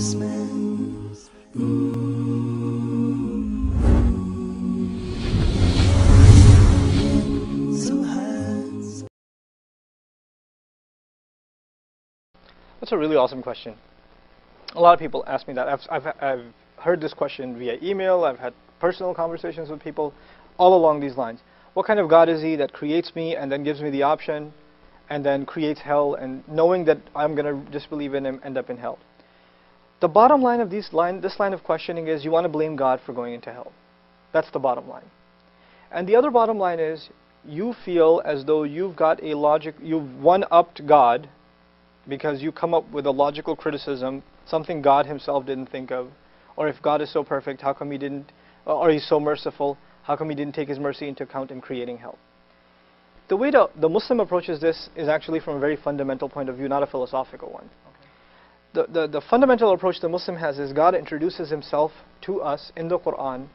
That's a really awesome question. A lot of people ask me that. I've heard this question via email. I've had personal conversations with people all along these lines. What kind of God is he that creates me and then gives me the option and then creates hell, and knowing that I'm going to disbelieve in him, end up in hell? The bottom line of this line of questioning is you want to blame God for going into hell. That's the bottom line. And the other bottom line is you feel as though you've got a logic, you've one-upped God because you come up with a logical criticism, something God himself didn't think of. Or if God is so perfect, how come he didn't, or he's so merciful, how come he didn't take his mercy into account in creating hell? The way the Muslim approaches this is actually from a very fundamental point of view, not a philosophical one. Okay. The fundamental approach the Muslim has is God introduces himself to us in the Quran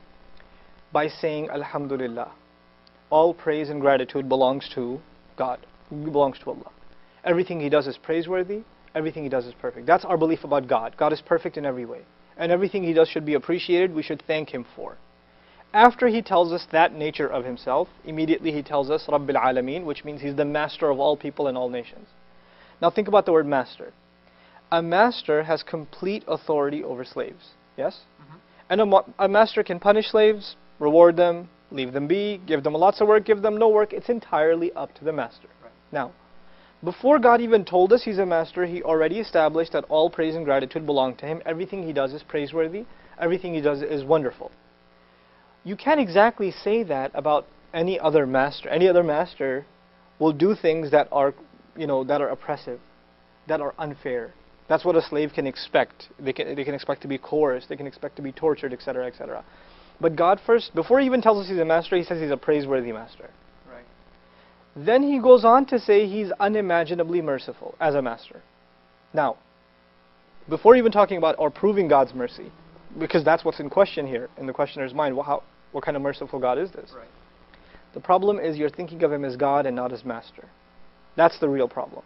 by saying, Alhamdulillah. All praise and gratitude belongs to God, belongs to Allah. Everything he does is praiseworthy, everything he does is perfect. That's our belief about God. God is perfect in every way. And everything he does should be appreciated, we should thank him for. After he tells us that nature of himself, immediately he tells us Rabbil Alameen, which means he's the master of all people and all nations. Now think about the word master. A master has complete authority over slaves, yes? And a master can punish slaves, reward them, leave them be, give them lots of work, give them no work. It's entirely up to the master. Right. Now, before God even told us he's a master, he already established that all praise and gratitude belong to him. Everything he does is praiseworthy. Everything he does is wonderful. You can't exactly say that about any other master. Any other master will do things that are, that are oppressive, that are unfair. That's what a slave can expect. They can expect to be coerced. They can expect to be tortured, etc., etc. But God first, before he even tells us he's a master, he says he's a praiseworthy master. Right. Then he goes on to say he's unimaginably merciful as a master. Now, before even talking about or proving God's mercy, because that's what's in question here in the questioner's mind, what kind of merciful God is this? Right. The problem is you're thinking of him as God and not as master. That's the real problem.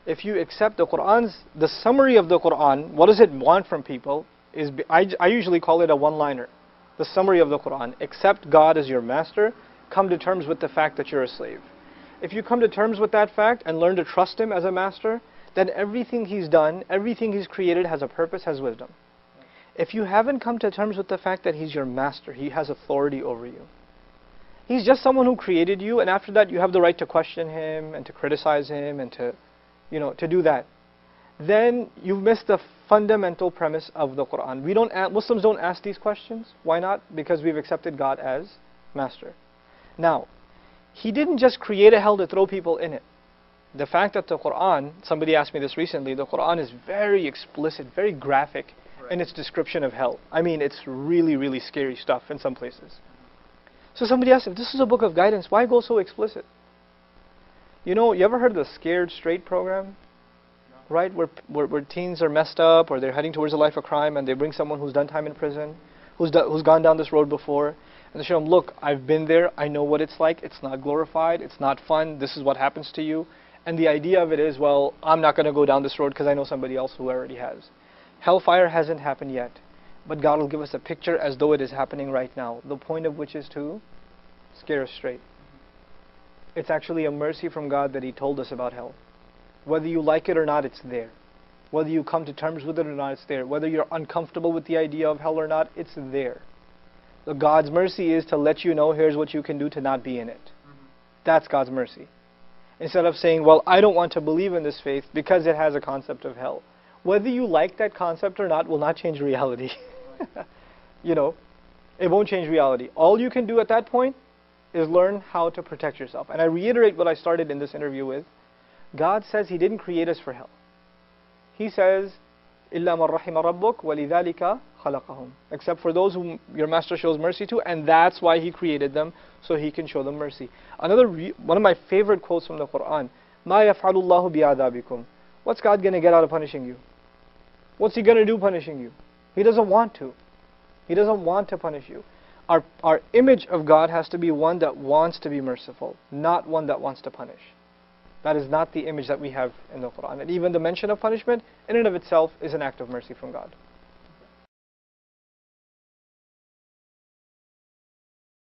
If you accept the summary of the Quran, what does it want from people? I usually call it a one-liner. The summary of the Quran: accept God as your master, come to terms with the fact that you're a slave. If you come to terms with that fact and learn to trust him as a master, then everything he's done, everything he's created has a purpose, has wisdom. If you haven't come to terms with the fact that he's your master, he has authority over you. He's just someone who created you, and after that you have the right to question him and to criticize him and to do that. Then you've missed the fundamental premise of the Quran. Muslims don't ask these questions. Why not? Because we've accepted God as master. Now, he didn't just create a hell to throw people in it. The fact that the Quran, somebody asked me this recently, the Quran is very explicit, very graphic in its description of hell. I mean, it's really, really scary stuff in some places. So somebody asked, if this is a book of guidance, why go so explicit? You ever heard of the Scared Straight program? Right, where teens are messed up or they're heading towards a life of crime, and they bring someone who's done time in prison, who's gone down this road before, and they show them, look, I've been there, I know what it's like, it's not glorified, it's not fun, this is what happens to you. And the idea of it is, well, I'm not going to go down this road because I know somebody else who already has. Hellfire hasn't happened yet, but God will give us a picture as though it is happening right now, the point of which is to scare us straight. It's actually a mercy from God that he told us about hell. Whether you like it or not, it's there. Whether you come to terms with it or not, it's there. Whether you're uncomfortable with the idea of hell or not, it's there. So God's mercy is to let you know, here's what you can do to not be in it. That's God's mercy. Instead of saying, well, I don't want to believe in this faith because it has a concept of hell. Whether you like that concept or not will not change reality. It won't change reality. All you can do at that point is learn how to protect yourself. And I reiterate what I started in this interview with. God says he didn't create us for hell. He says, إِلَّا مَنْ رَحِمَ رَبُّكَ وَلِذَلِكَ خَلَقَهُم. Except for those whom your master shows mercy to, and that's why he created them, so he can show them mercy. One of my favorite quotes from the Quran, مَا يَفْعَلُ اللَّهُ بِعَذَابِكُمْ. What's God going to get out of punishing you? What's he going to do punishing you? He doesn't want to. He doesn't want to punish you. Our image of God has to be one that wants to be merciful, not one that wants to punish. That is not the image that we have in the Quran. And even the mention of punishment, in and of itself, is an act of mercy from God.